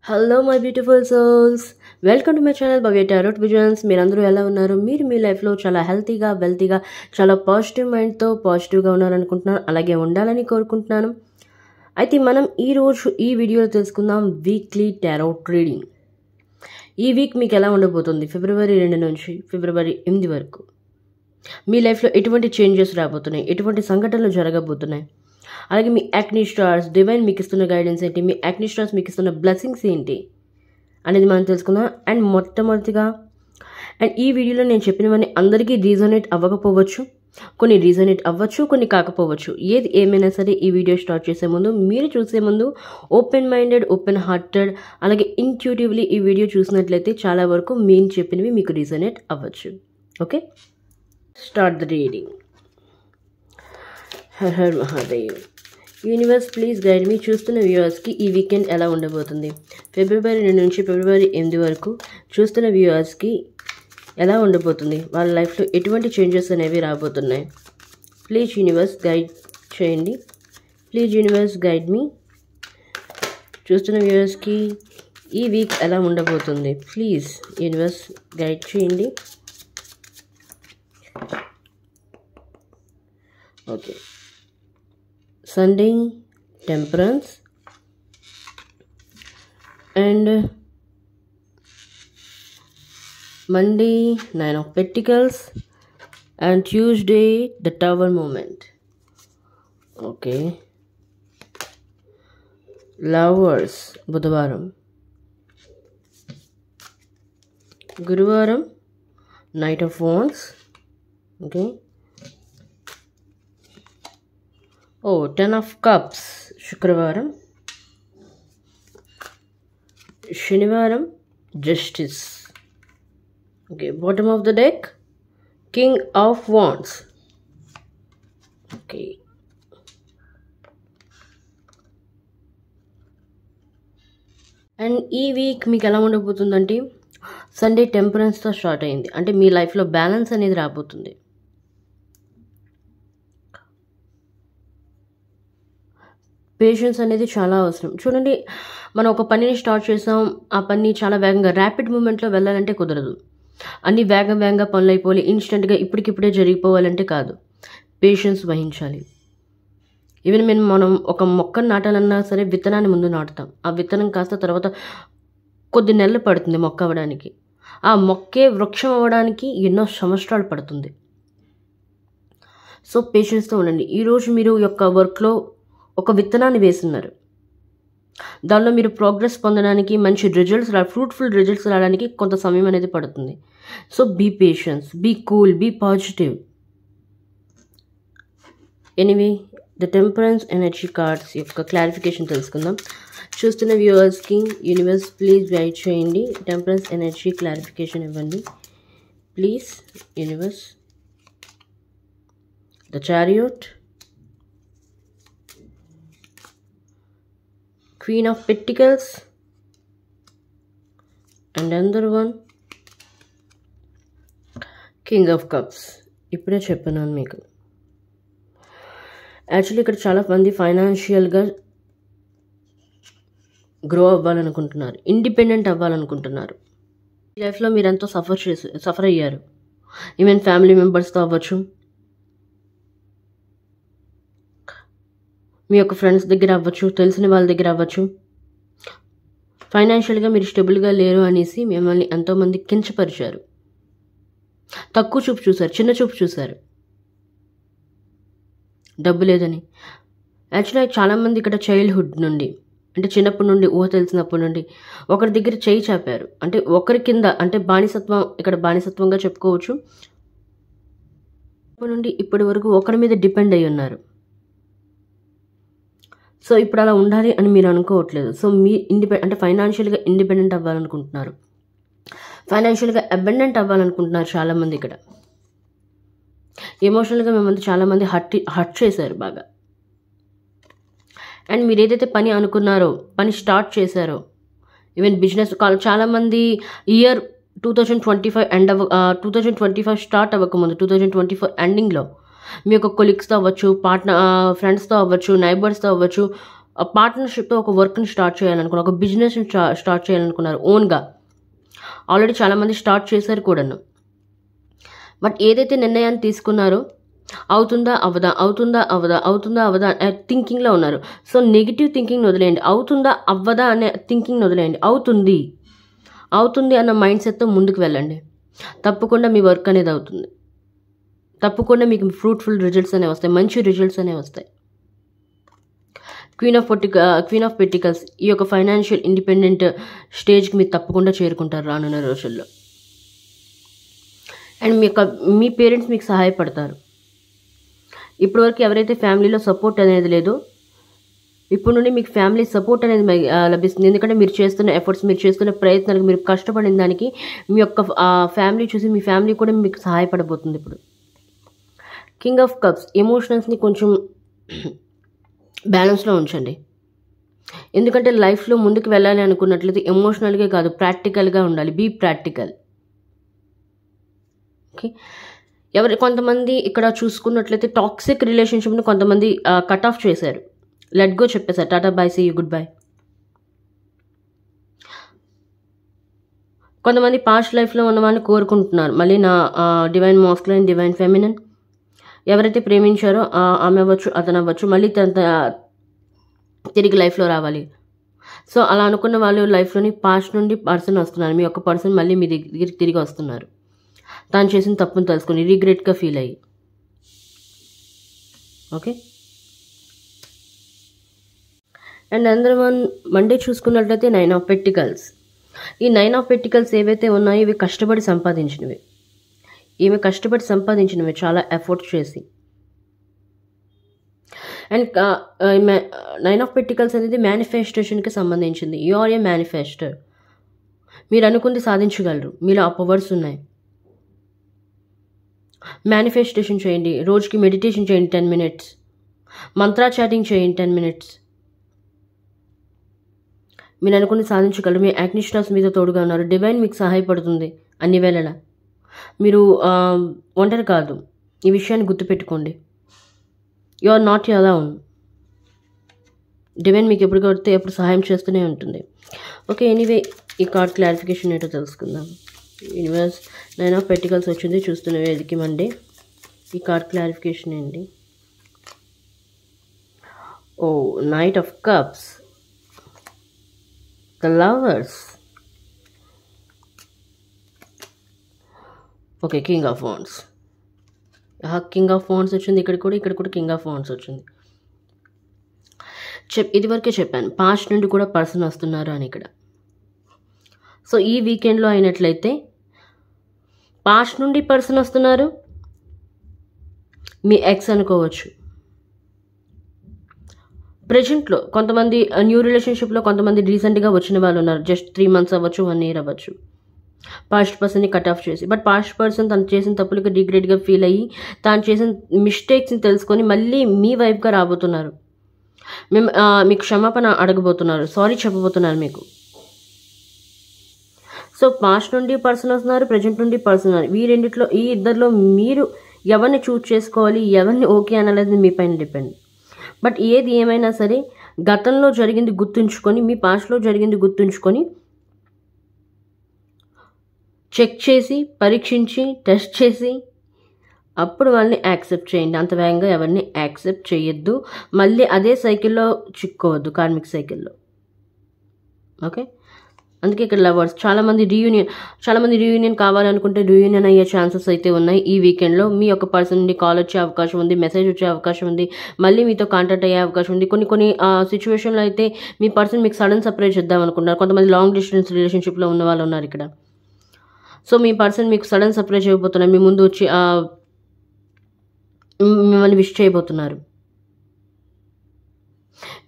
Hello my beautiful souls, welcome to my channel Bhavya tarot visions. మీరందరూ ఎలా ఉన్నారు? మీరు మీ లైఫ్లో చాలా హెల్తీగా, వెల్తీగా, చాలా పాజిటివ్ మైండ్తో పాజిటివ్గా ఉన్నారనుకుంటున్నాను. అలాగే ఉండాలని కోరుకుంటున్నాను. అయితే మనం ఈరోజు ఈ వీడియోలో తెలుసుకుందాం వీక్లీ టారోట్ రీడింగ్. ఈ వీక్ మీకు ఎలా ఉండబోతుంది? ఫిబ్రవరి 2 నుంచి ఫిబ్రవరి 8 వరకు మీ లైఫ్లో ఎటువంటి చేంజెస్ రాబోతున్నాయి, ఎటువంటి సంఘటనలు జరగబోతున్నాయి, అలాగే మీ యాక్ని స్టార్స్ డివైన్ మీకు ఇస్తున్న గైడెన్స్ ఏంటి, మీ యాక్ని స్టార్స్ మీకు ఇస్తున్న బ్లెస్సింగ్స్ ఏంటి అనేది మనం తెలుసుకుందాం. అండ్ మొట్టమొదటిగా ఈ వీడియోలో నేను చెప్పినవన్నీ అందరికీ రీజనేట్ అవ్వకపోవచ్చు, కొన్ని రీజనేట్ అవ్వచ్చు, కొన్ని కాకపోవచ్చు. ఏది ఏమైనా సరే ఈ వీడియో స్టార్ట్ చేసే ముందు, మీరు చూసే ముందు ఓపెన్ మైండెడ్, ఓపెన్ హార్టెడ్, అలాగే ఇంట్యూటివ్లీ ఈ వీడియో చూసినట్లయితే చాలా వరకు మేము చెప్పినవి మీకు రీజనేట్ అవ్వచ్చు. Okay, start the reading. Har Har Mahadev. Universe please guide me. చూస్తున్న వ్యూవర్స్కి ఈ వీకెండ్ ఎలా ఉండబోతుంది? ఫిబ్రవరి 2 నుంచి ఫిబ్రవరి 8 వరకు చూస్తున్న వ్యూవర్స్కి ఎలా ఉండబోతుంది? వాళ్ళ లైఫ్లో ఎటువంటి చేంజెస్ అనేవి రాబోతున్నాయి? ప్లీజ్ యూనివర్స్ గైడ్ చేయండి. Please universe guide me. చూస్తున్న వ్యూవర్స్కి ఈ వీక్ ఎలా ఉండబోతుంది? ప్లీజ్ యూనివర్స్ గైడ్ చేయండి. Okay, Sunday Temperance and Monday 9 of Pentacles and Tuesday the Tower Moment. Okay, Lovers Budhavaram, Guruvaram Knight of Wands. Okay, 10 of Cups శుక్రవారం, శనివారం Justice. Okay, bottom of the deck king of wands. Okay, and ఈ week మీకు ఎలా ఉండబోతుందంటే Sunday టెంపరెన్స్తో start అయింది. అంటే మీ లైఫ్లో balance అనేది రాబోతుంది. పేషెన్స్ అనేది చాలా అవసరం. చూడండి, మనం ఒక పనిని స్టార్ట్ చేసాం, ఆ పని చాలా వేగంగా ర్యాపిడ్ మూమెంట్లో వెళ్ళాలంటే కుదరదు. అన్ని వేగంగా పనులు అయిపోవాలి, ఇన్స్టెంట్గా ఇప్పటికిప్పుడే జరిగిపోవాలంటే కాదు. పేషెన్స్ వహించాలి. ఈవెన్ మనం ఒక మొక్కను నాటాలన్నా సరే విత్తనాన్ని ముందు నాటుతాం. ఆ విత్తనం కాస్త తర్వాత కొద్ది నెలలు పడుతుంది మొక్క అవ్వడానికి. ఆ మొక్కే వృక్షం అవ్వడానికి ఎన్నో సంవత్సరాలు పడుతుంది. సో పేషెన్స్తో ఉండండి. ఈరోజు మీరు యొక్క వర్క్లో ఒక విత్తనాన్ని వేస్తున్నారు. దానిలో మీరు ప్రోగ్రెస్ పొందడానికి, మంచి రిజల్ట్స్ ఫ్రూట్ఫుల్ రిజల్ట్స్ రావడానికి కొంత సమయం అనేది పడుతుంది. So be patience, be cool, be positive. Anyway, the temperance energy cards యొక్క క్లారిఫికేషన్ తెలుసుకుందాం. చూస్తున్న వ్యూవర్స్కి యూనివర్స్ ప్లీజ్ గైడ్ చేయండి. టెంపరెన్స్ ఎనర్జీ క్లారిఫికేషన్ ఇవ్వండి please universe. The chariot, Queen of Pentacles and another one King of Cups. ఇప్పుడే చెప్పాను మీకు. Actually ఇక్కడ చాలా మంది ఫైనాన్షియల్గా గ్రో అవ్వాలనుకుంటున్నారు, ఇండిపెండెంట్ అవ్వాలనుకుంటున్నారు. లైఫ్లో మీరు ఎంతో సఫర్ అయ్యారు. ఈవెన్ ఫ్యామిలీ మెంబర్స్తో అవ్వచ్చు, మీ యొక్క ఫ్రెండ్స్ దగ్గర అవ్వచ్చు, తెలిసిన వాళ్ళ దగ్గర అవ్వచ్చు. ఫైనాన్షియల్గా మీరు స్టెబుల్గా లేరు అనేసి మిమ్మల్ని ఎంతోమంది కించపరిచారు, తక్కువ చూపు చూశారు, చిన్న చూపు చూశారు, డబ్బు లేదని. యాక్చువల్గా చాలామంది ఇక్కడ చైల్డ్హుడ్ నుండి, అంటే చిన్నప్పటి నుండి, ఊహ తెలిసినప్పటి నుండి ఒకరి దగ్గర చేయి చాపారు. అంటే ఒకరి కింద, అంటే బానిసత్వం, ఇక్కడ బానిసత్వంగా చెప్పుకోవచ్చు. ఇప్పటి నుండి ఇప్పటి వరకు ఒకరి మీద డిపెండ్ అయి ఉన్నారు. సో ఇప్పుడు అలా ఉండాలి అని మీరు అనుకోవట్లేదు. సో మీ అంటే ఫైనాన్షియల్గా ఇండిపెండెంట్ అవ్వాలనుకుంటున్నారు, ఫైనాన్షియల్గా అబండెంట్ అవ్వాలనుకుంటున్నారు చాలామంది. ఇక్కడ ఎమోషనల్గా మిమ్మల్ని చాలామంది హర్ట్ చేశారు బాగా. అండ్ మీరు ఏదైతే పని అనుకున్నారో, పని స్టార్ట్ చేశారో, ఈవెన్ బిజినెస్, చాలామంది ఇయర్ 2025 స్టార్ట్ అవ్వకముందు 2024 ఎండింగ్లో మీ యొక్క కొలీగ్స్తో అవ్వచ్చు, ఫ్రెండ్స్తో అవ్వచ్చు, నైబర్స్తో అవ్వచ్చు, పార్ట్నర్షిప్తో ఒక వర్క్ని స్టార్ట్ చేయాలనుకున్నారు, ఒక బిజినెస్ని స్టార్ట్ చేయాలనుకున్నారు ఓన్గా. ఆల్రెడీ చాలామంది స్టార్ట్ చేశారు కూడాను. బట్ ఏదైతే నిర్ణయాన్ని తీసుకున్నారో అవుతుందా అవదా, అవుతుందా అవదా, అవుతుందా అవదా థింకింగ్లో ఉన్నారు. సో నెగిటివ్ థింకింగ్ వదిలేయండి, అవుతుందా అవ్వదా అనే థింకింగ్ వదిలేయండి. అవుతుంది అన్న మైండ్ సెట్తో ముందుకు వెళ్ళండి. తప్పకుండా మీ వర్క్ అనేది అవుతుంది. తప్పకుండా మీకు ఫ్రూట్ఫుల్ రిజల్ట్స్ అనేవి వస్తాయి, మంచి రిజల్ట్స్ అనేవి వస్తాయి. క్వీన్ ఆఫ్ పెటికల్స్ ఈ యొక్క ఫైనాన్షియల్ ఇండిపెండెంట్ స్టేజ్కి మీరు తప్పకుండా చేరుకుంటారు రానున్న రోజుల్లో. అండ్ మీ పేరెంట్స్ మీకు సహాయపడతారు. ఇప్పటివరకు ఎవరైతే ఫ్యామిలీలో సపోర్ట్ అనేది లేదో, ఇప్పుడు నుండి మీకు ఫ్యామిలీ సపోర్ట్ అనేది లభిస్తుంది. ఎందుకంటే మీరు చేస్తున్న ఎఫర్ట్స్, మీరు చేస్తున్న ప్రయత్నాలకు, మీరు కష్టపడిన దానికి మీ యొక్క ఫ్యామిలీ చూసి మీ ఫ్యామిలీ కూడా మీకు సహాయపడబోతుంది. ఇప్పుడు కింగ్ ఆఫ్ కప్స్ ఎమోషనల్స్ని కొంచెం బ్యాలెన్స్లో ఉంచండి. ఎందుకంటే లైఫ్లో ముందుకు వెళ్ళాలి అనుకున్నట్లయితే ఎమోషనల్గా కాదు, ప్రాక్టికల్గా ఉండాలి. Be practical. ఓకే, కొంతమంది ఇక్కడ చూసుకున్నట్లయితే టాక్సిక్ రిలేషన్షిప్ని కొంతమంది కట్ ఆఫ్ చేశారు, లెట్ గో చెప్పేశారు, tata bye, see you, good bye. కొంతమంది పాస్ట్ లైఫ్లో ఉన్న వాళ్ళని కోరుకుంటున్నారు మళ్ళీ నా డివైన్ మాస్కులైన్, డివైన్ ఫెమినన్ ఎవరైతే ప్రేమించారో ఆమె అవ్వచ్చు, అతను అవ్వచ్చు, మళ్ళీ తిరిగి లైఫ్లో రావాలి. సో అలా అనుకున్న వాళ్ళు లైఫ్లోని పాస్ట్ నుండి పర్సన్ వస్తున్నారు, మీ యొక్క పర్సన్ మళ్ళీ మీ దగ్గరికి తిరిగి వస్తున్నారు. తాను చేసిన తప్పును తెలుసుకొని రిగ్రెట్గా ఫీల్ అయ్యి. ఓకే, అండ్ అందరూ మండే చూసుకున్నట్లయితే 9 ఆఫ్ పెటికల్స్. ఈ 9 ఆఫ్ పెటికల్స్ ఏవైతే ఉన్నాయో ఇవి కష్టపడి సంపాదించినవి, చాలా ఎఫర్ట్ చేసి. అండ్ 9 ఆఫ్ పెటికల్స్ అనేది మేనిఫెస్టేషన్కి సంబంధించింది. You are A manifester. మీరు అనుకుంది సాధించగలరు, మీలో ఆ పవర్స్ ఉన్నాయి. మేనిఫెస్టేషన్ చేయండి, రోజుకి మెడిటేషన్ చేయండి 10 minutes, మంత్రా చాటింగ్ చేయండి 10 minutes. మీరు అనుకుని సాధించగలరు. మీ యాక్నిస్టాస్ మీద తోడుగా ఉన్నారు. డివైన్ మీకు సహాయపడుతుంది అన్ని వేళలా. మీరు ఒంటరి కాదు, ఈ విషయాన్ని గుర్తుపెట్టుకోండి. You are not alone. Divine మీకు ఎప్పుడు కొడితే ఎప్పుడు సహాయం చేస్తూనే ఉంటుంది. ఓకే, ఎనీవే ఈ కార్డ్ క్లారిఫికేషన్ ఏంటో తెలుసుకుందాం. యూనివర్స్ 9 ఆఫ్ పెటికల్స్ వచ్చింది చూస్తున్నవి ఎదికి మండే. ఈ కార్డ్ క్లారిఫికేషన్ ఏంటి? Oh, knight of cups, the lovers, okay, king of wands. King of wands వచ్చింది ఇక్కడ కూడా కింగ్ ఆఫ్ వాండ్స్ వచ్చింది. ఇదివరకే చెప్పాను పాస్ట్ నుండి కూడా పర్సన్ వస్తున్నారు అని ఇక్కడ. సో ఈ వీకెండ్లో అయినట్లయితే పాస్ట్ నుండి పర్సన్ వస్తున్నారు, మీ ఎక్స్ అనుకోవచ్చు. ప్రెజెంట్లో కొంతమంది న్యూ రిలేషన్షిప్లో కొంతమంది రీసెంట్గా వచ్చిన వాళ్ళు ఉన్నారు. జస్ట్ 3 months అవ్వచ్చు, 1 year అవ్వచ్చు. పాస్ట్ పర్సన్ని కట్ ఆఫ్ చేసి, బట్ పాస్ట్ పర్సన్ తను చేసిన తప్పులకి రిగ్రెట్గా ఫీల్ అయ్యి తాను చేసిన మిస్టేక్స్ని తెలుసుకొని మళ్ళీ మీ వైపుగా రాబోతున్నారు. మీకు క్షమాపణ అడగబోతున్నారు, సారీ చెప్పబోతున్నారు మీకు. సో పాస్ట్ నుండి పర్సన్ వస్తున్నారు, ప్రజెంట్ నుండి పర్సన్ ఉన్నారు. ఈ ఇద్దరిలో మీరు ఎవరిని చూజ్ చేసుకోవాలి, ఎవరిని ఓకే అనలేదు మీ పైన డిపెండ్. బట్ ఏది ఏమైనా సరే గతంలో జరిగింది గుర్తుంచుకొని, మీ పాస్ట్లో జరిగింది గుర్తుంచుకొని చెక్ చేసి, పరీక్షించి, టెస్ట్ చేసి అప్పుడు వాళ్ళని యాక్సెప్ట్ చేయండి. అంత వేగంగా ఎవరిని యాక్సెప్ట్ చేయొద్దు. మళ్ళీ అదే సైకిల్లో చిక్కోవద్దు, కార్మిక్ సైకిల్లో. ఓకే, అందుకే ఇక్కడ లవర్స్ చాలామంది రీయూనియన్ కావాలనుకుంటే రీయూనియన్ అయ్యే ఛాన్సెస్ అయితే ఉన్నాయి ఈ వీకెండ్లో. మీ యొక్క పర్సన్ నుండి కాల్ వచ్చే అవకాశం ఉంది, మెసేజ్ వచ్చే అవకాశం ఉంది, మళ్ళీ మీతో కాంటాక్ట్ అయ్యే అవకాశం ఉంది. కొన్ని సిచ్యువేషన్లో అయితే మీ పర్సన్ మీకు సడన్ సర్ప్రైజ్ చేద్దాం అనుకుంటున్నారు. కొంతమంది లాంగ్ డిస్టెన్స్ రిలేషన్షిప్లో ఉన్న వాళ్ళు ఉన్నారు ఇక్కడ. సో మీ పర్సన్ మీకు సడన్ సర్ప్రైజ్ అయిపోతున్నారు, మీ ముందు వచ్చి మిమ్మల్ని విష్ చేయబోతున్నారు.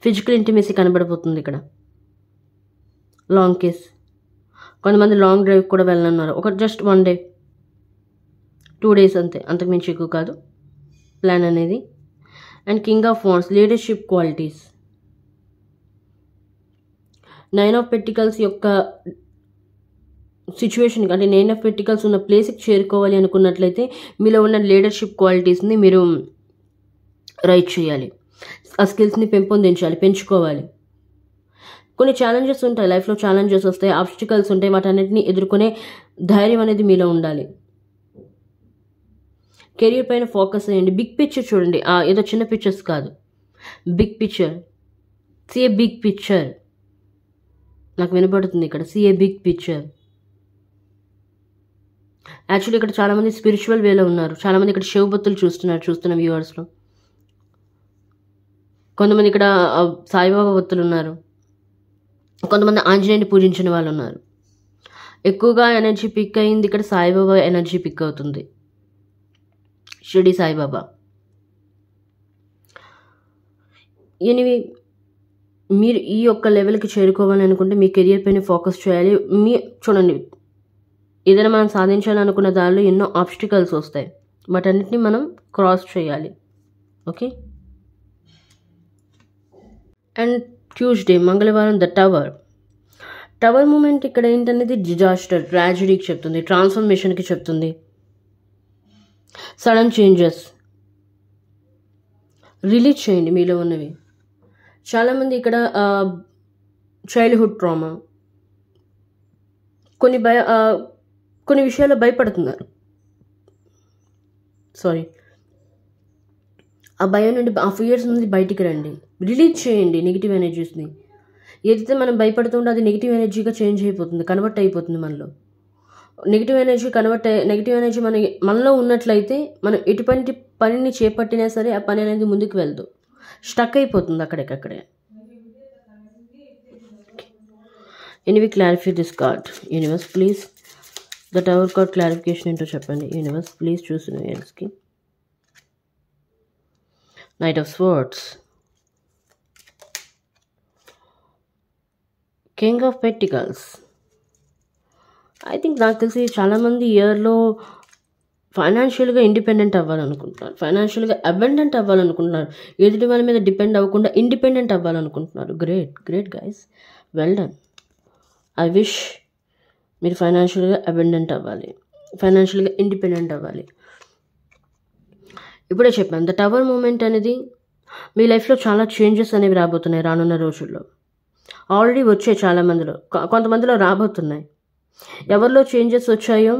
ఫిజికల్ ఇంటిమేసీ కనబడిపోతుంది ఇక్కడ. లాంగ్ కేస్, కొంతమంది లాంగ్ డ్రైవ్ కూడా వెళ్ళనున్నారు. జస్ట్ 1 day 2 days అంతే, అంతకుమించి ఎక్కువ కాదు ప్లాన్ అనేది. And king of wands, leadership qualities. 9 of pentacles యొక్క సిచ్యువేషన్, అంటే 9 ఆఫ్ పెటికల్స్ ఉన్న ప్లేస్కి చేరుకోవాలి అనుకున్నట్లయితే మీలో ఉన్న లీడర్షిప్ క్వాలిటీస్ని మీరు రైట్ చేయాలి. ఆ స్కిల్స్ని పెంపొందించాలి, పెంచుకోవాలి. కొన్ని ఛాలెంజెస్ ఉంటాయి లైఫ్లో, ఛాలెంజెస్ వస్తాయి, ఆబ్స్టికల్స్ ఉంటాయి, వాటన్నిటిని ఎదుర్కొనే ధైర్యం అనేది మీలో ఉండాలి. కెరీర్ పైన ఫోకస్ అయ్యండి. బిగ్ పిక్చర్ చూడండి, ఏదో చిన్న పిక్చర్స్ కాదు, big picture. See a big picture. నాకు వినపడుతుంది ఇక్కడ, see a big picture. Actually ఇక్కడ చాలామంది స్పిరిచువల్ వేలో ఉన్నారు, చాలామంది ఇక్కడ శివభక్తులు చూస్తున్న వ్యూవర్స్లో. కొంతమంది ఇక్కడ సాయిబాబా భక్తులు ఉన్నారు, కొంతమంది ఆంజనేయుని పూజించిన వాళ్ళు ఉన్నారు. ఎక్కువగా ఎనర్జీ పిక్ అయింది ఇక్కడ, సాయిబాబా ఎనర్జీ పిక్ అవుతుంది, షిరిడి సాయిబాబా. ఎనివి మీరు ఈ యొక్క లెవెల్కి చేరుకోవాలని అనుకుంటే మీ కెరియర్ పైన ఫోకస్ చేయాలి. చూడండి, ఏదైనా మనం సాధించాలనుకున్న దానిలో ఎన్నో ఆబ్స్టికల్స్ వస్తాయి, వాటన్నిటిని మనం క్రాస్ చేయాలి. ఓకే. అండ్ ట్యూస్డే, మంగళవారం, ద టవర్ మూమెంట్ ఇక్కడ ఏంటనేది డిజాస్టర్, ట్రాజడీకి చెప్తుంది, ట్రాన్స్ఫర్మేషన్కి చెప్తుంది, సడన్ చేంజెస్. రిలీజ్ చేయండి మీలో ఉన్నవి. చాలామంది ఇక్కడ చైల్డ్హుడ్ ట్రామా, కొన్ని విషయాల్లో భయపడుతున్నారు. ఆ భయం నుండి, ఆ ఫియర్స్ నుండి బయటికి రండి, రిలీజ్ చేయండి నెగిటివ్ ఎనర్జీస్ని. ఏదైతే మనం భయపడుతుందో అది నెగిటివ్ ఎనర్జీగా చేంజ్ అయిపోతుంది, కన్వర్ట్ అయిపోతుంది మనలో. నెగిటివ్ ఎనర్జీ మనలో ఉన్నట్లయితే మనం ఎటువంటి పనిని చేపట్టినా సరే ఆ పని అనేది ముందుకు వెళ్దు, స్టక్ అయిపోతుంది అక్కడికక్కడే. Anyway clarify this card. Universe please, the tower card clarification ఏంటో చెప్పండి. యూనివర్స్ ప్లీజ్ చూసిన వ్యూయర్స్కి. Knight of swords, king of pentacles. I think నాకు తెలిసి చాలామంది ఇయర్లో ఫైనాన్షియల్గా ఇండిపెండెంట్ అవ్వాలనుకుంటున్నారు, ఫైనాన్షియల్గా అబెండెంట్ అవ్వాలనుకుంటున్నారు, ఎదుటి వాళ్ళ మీద డిపెండ్ అవ్వకుండా ఇండిపెండెంట్ అవ్వాలనుకుంటున్నారు. Great guys, well done. I wish మీరు ఫైనాన్షియల్గా అబెండెంట్ అవ్వాలి, ఫైనాన్షియల్గా ఇండిపెండెంట్ అవ్వాలి. ఇప్పుడే చెప్పాను, ద టవర్ మూమెంట్ అనేది మీ లైఫ్లో చాలా చేంజెస్ అనేవి రాబోతున్నాయి రానున్న రోజుల్లో. ఆల్రెడీ వచ్చాయి చాలామందిలో, కొంతమందిలో రాబోతున్నాయి. ఎవరిలో చేంజెస్ వచ్చాయో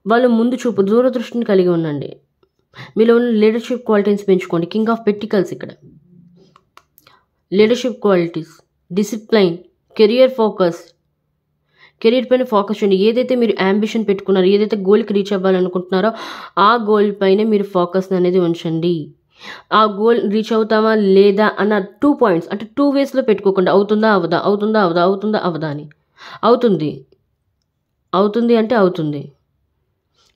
వాళ్ళు ముందు చూపు, దూరదృష్టిని కలిగి ఉండండి. మీలో ఉన్న లీడర్షిప్ క్వాలిటీస్ పెంచుకోండి. కింగ్ ఆఫ్ పెంటికల్స్ ఇక్కడ leadership qualities, discipline, career focus. Career పైన ఫోకస్ చేయండి. ఏదైతే మీరు అంబిషన్ పెట్టుకున్నారో, ఏదైతే గోల్కి రీచ్ అవ్వాలనుకుంటున్నారో ఆ గోల్ పైన మీరు ఫోకస్ అనేది ఉంచండి. ఆ గోల్ రీచ్ అవుతామా లేదా అన్న 2 పాయింట్స్, అంటే 2 వేస్లో పెట్టుకోకుండా అవుతుందా అవదా, అవుతుందా అవదా, అవుతుందా అవదా అని. అవుతుంది అంటే అవుతుంది.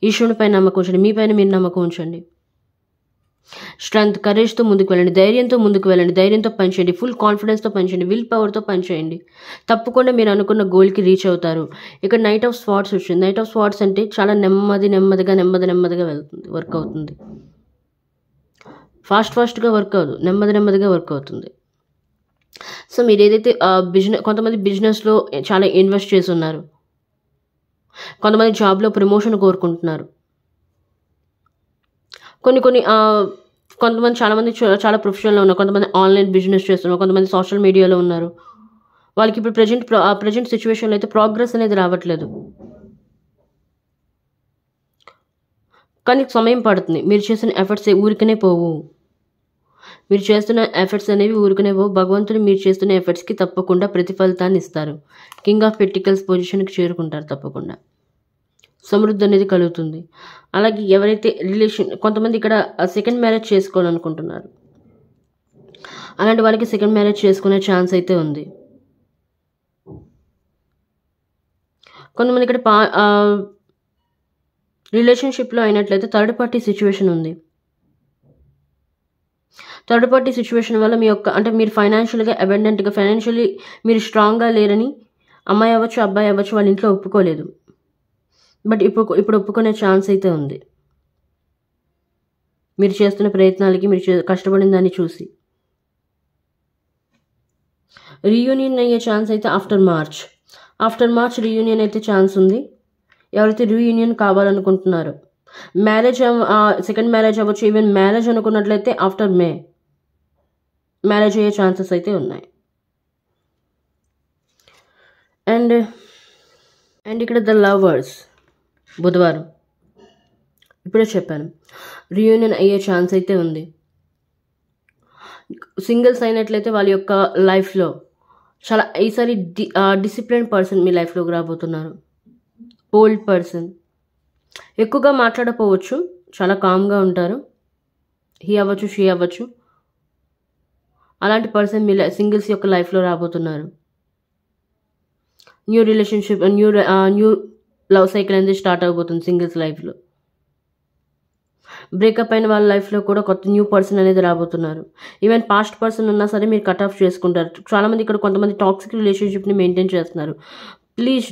ఈశ్వరుని పైన నమ్మకం ఉంచండి, మీ పైన మీరు నమ్మకం ఉంచండి. స్ట్రెంగ్త్, కరేజ్తో ముందుకు వెళ్ళండి, ధైర్యంతో ముందుకు వెళ్ళండి, ధైర్యంతో పనిచేయండి, ఫుల్ కాన్ఫిడెన్స్తో పనిచేయండి, విల్ పవర్తో పనిచేయండి. తప్పకుండా మీరు అనుకున్న గోల్కి రీచ్ అవుతారు. ఇక్కడ నైట్ ఆఫ్ స్వార్డ్స్ వచ్చింది. నైట్ ఆఫ్ స్వార్డ్స్ అంటే చాలా నెమ్మదిగా వెళ్తుంది, వర్క్ అవుతుంది. ఫాస్ట్గా వర్క్ అవ్వదు, నెమ్మదిగా వర్క్ అవుతుంది. సో మీరు ఏదైతే కొంతమంది బిజినెస్లో చాలా ఇన్వెస్ట్ చేసి ఉన్నారు, కొంతమంది జాబ్లో ప్రమోషన్ కోరుకుంటున్నారు, కొంతమంది చాలా ప్రొఫెషనల్లో ఉన్నారు, కొంతమంది ఆన్లైన్ బిజినెస్ చేస్తున్నారు, కొంతమంది సోషల్ మీడియాలో ఉన్నారు. వాళ్ళకి ఇప్పుడు ప్రజెంట్ సిచ్యువేషన్లో అయితే ప్రోగ్రెస్ అనేది రావట్లేదు, కానీ సమయం పడుతుంది. మీరు చేసిన ఎఫర్ట్స్ ఊరికనే పోవు, మీరు చేస్తున్న ఎఫర్ట్స్ అనేవి ఊరికనే పోవు. భగవంతుడు మీరు చేస్తున్న ఎఫర్ట్స్కి తప్పకుండా ప్రతిఫలితాన్ని ఇస్తారు. కింగ్ ఆఫ్ పెంటికల్స్ పొజిషన్కి చేరుకుంటారు, తప్పకుండా సమృద్ధి అనేది కలుగుతుంది. అలాగే ఎవరైతే కొంతమంది ఇక్కడ సెకండ్ మ్యారేజ్ చేసుకోవాలనుకుంటున్నారు, అలాంటి వాళ్ళకి సెకండ్ మ్యారేజ్ చేసుకునే ఛాన్స్ అయితే ఉంది. కొంతమంది ఇక్కడ రిలేషన్షిప్లో అయినట్లయితే థర్డ్ పార్టీ సిచ్యువేషన్ ఉంది. థర్డ్ పార్టీ సిచ్యువేషన్ వల్ల మీరు ఫైనాన్షియల్గా అబెండెంట్గా, ఫైనాన్షియల్లీ మీరు స్ట్రాంగ్గా లేరని అమ్మాయి అవ్వచ్చు అబ్బాయి అవ్వచ్చు వాళ్ళ ఇంట్లో ఒప్పుకోలేదు. బట్ ఇప్పుడు ఒప్పుకునే ఛాన్స్ అయితే ఉంది. మీరు చేస్తున్న ప్రయత్నాలకి, మీరు కష్టపడిన దాన్ని చూసి రీయూనియన్ అయ్యే ఛాన్స్ అయితే ఆఫ్టర్ మార్చ్ రీయూనియన్ అయితే ఛాన్స్ ఉంది. ఎవరైతే రీయూనియన్ కావాలనుకుంటున్నారో మ్యారేజ్ సెకండ్ మ్యారేజ్ అవ్వచ్చు, ఈవెన్ మ్యారేజ్ అనుకున్నట్లయితే ఆఫ్టర్ మే మ్యారేజ్ అయ్యే ఛాన్సెస్ అయితే ఉన్నాయి. అండ్ ఇక్కడ ద లవర్స్ బుధవారం ఇప్పుడే చెప్పాను, రియూనియన్ అయ్యే ఛాన్స్ అయితే ఉంది. సింగిల్స్ అయినట్లయితే వాళ్ళ యొక్క లైఫ్లో చాలా ఈసారి డిసిప్లిన్ పర్సన్ మీ లైఫ్లోకి రాబోతున్నారు. బోల్డ్ పర్సన్, ఎక్కువగా మాట్లాడకపోవచ్చు, చాలా కామ్గా ఉంటారు. హీ అవ్వచ్చు, షీ అవ్వచ్చు. అలాంటి పర్సన్ మీ సింగిల్స్ యొక్క లైఫ్లో రాబోతున్నారు. New relationship, new love cycle అనేది స్టార్ట్ అవబోతుంది సింగిల్స్ లైఫ్లో. బ్రేకప్ అయిన వాళ్ళ లైఫ్లో కూడా కొత్త న్యూ పర్సన్ అనేది రాబోతున్నారు. ఈవెన్ పాస్ట్ పర్సన్ ఉన్నా సరే మీరు కట్ ఆఫ్ చేసుకుంటారు. చాలామంది ఇక్కడ కొంతమంది టాక్సిక్ రిలేషన్షిప్ని మెయింటైన్ చేస్తున్నారు. ప్లీజ్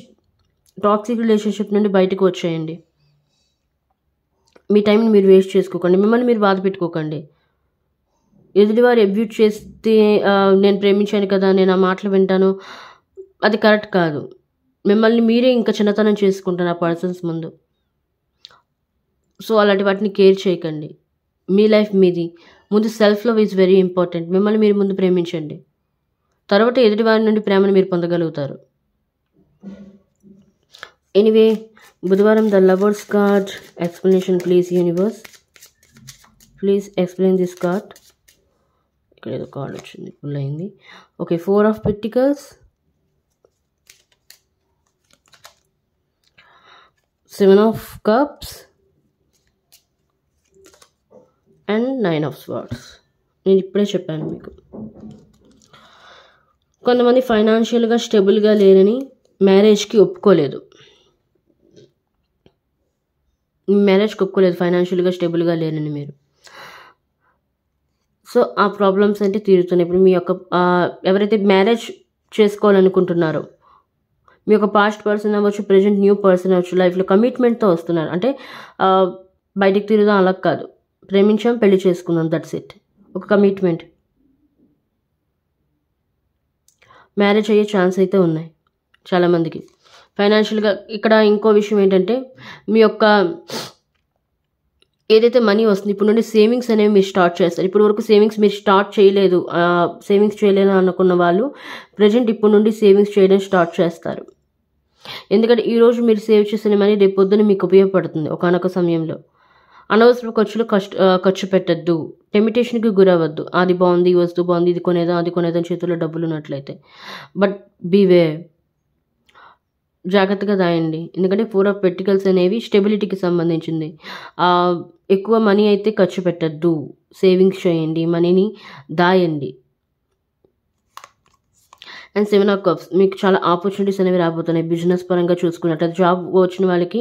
టాక్సిక్ రిలేషన్షిప్ నుండి బయటకు వచ్చేయండి. మీ టైంని మీరు వేస్ట్ చేసుకోకండి, మిమ్మల్ని మీరు బాధ పెట్టుకోకండి. ఎదుటివారు అబ్యూట్ చేస్తే నేను ప్రేమించాను కదా, నేను ఆ మాటలు వింటాను, అది కరెక్ట్ కాదు. మిమ్మల్ని మీరే ఇంకా చిన్నతనం చేసుకుంటారు ఆ పర్సన్స్ ముందు. సో అలాంటి వాటిని కేర్ చేయకండి. మీ లైఫ్ మీది. ముందు self love is very important. మిమ్మల్ని మీరు ముందు ప్రేమించండి, తర్వాత ఎదుటి వారి నుండి ప్రేమను మీరు పొందగలుగుతారు. ఎనీవే, బుధవారం the lovers card explanation please universe, please explain this card. ఇక్కడ ఏదో కార్డ్ వచ్చింది, ఫుల్ అయింది. Okay, 4 of Pentacles, 7 of Cups and 9 of Swords. నేను ఇప్పుడే చెప్పాను మీకు, కొంతమంది ఫైనాన్షియల్గా స్టేబుల్గా లేరని మ్యారేజ్కి ఒప్పుకోలేదు. ఫైనాన్షియల్గా స్టేబుల్గా లేరని మీరు. సో ఆ ప్రాబ్లమ్స్ అంటే తీరుతున్నాయి. ఇప్పుడు మీ యొక్క ఎవరైతే మ్యారేజ్ చేసుకోవాలనుకుంటున్నారో, మీ యొక్క పాస్ట్ పర్సన్ అవ్వచ్చు, ప్రజెంట్ న్యూ పర్సన్ అవ్వచ్చు, లైఫ్లో కమిట్మెంట్తో వస్తున్నారు. అంటే బయటికి తిరుగుదాం అలా కాదు, ప్రేమించాం, పెళ్లి చేసుకుందాం, దట్స్ ఇట్. ఒక కమిట్మెంట్. మ్యారేజ్ అయ్యే ఛాన్స్ అయితే ఉన్నాయి చాలామందికి. ఫైనాన్షియల్గా ఇక్కడ ఇంకో విషయం ఏంటంటే, మీ యొక్క ఏదైతే మనీ వస్తుంది ఇప్పుడు నుండి సేవింగ్స్ అనేవి మీరు స్టార్ట్ చేస్తారు. ఇప్పుడు వరకు సేవింగ్స్ మీరు స్టార్ట్ చేయలేదు, అనుకున్న వాళ్ళు ప్రజెంట్ ఇప్పుడు నుండి సేవింగ్స్ చేయడం స్టార్ట్ చేస్తారు. ఎందుకంటే ఈరోజు మీరు సేవ్ చేసిన మనీ రేపు పొద్దున మీకు ఉపయోగపడుతుంది. ఒకనొక సమయంలో అనవసర ఖర్చులు ఖర్చు పెట్టద్దు, టెంప్టేషన్కి గురవద్దు. అది బాగుంది, ఈ వస్తువు బాగుంది, ఇది కొనేదా అది కొనేదా చేతుల్లో డబ్బులు ఉన్నట్లయితే. బట్ బీవే, జాగ్రత్తగా దాయండి. ఎందుకంటే 4 of Pentacles అనేవి స్టెబిలిటీకి సంబంధించింది. ఎక్కువ మనీ అయితే ఖర్చు పెట్టద్దు, సేవింగ్స్ చేయండి, మనీని దాయండి. అండ్ 7 of Cups, మీకు చాలా ఆపర్చునిటీస్ అనేవి రాబోతున్నాయి. బిజినెస్ పరంగా చూసుకున్నట్లయితే జాబ్ వచ్చిన వాళ్ళకి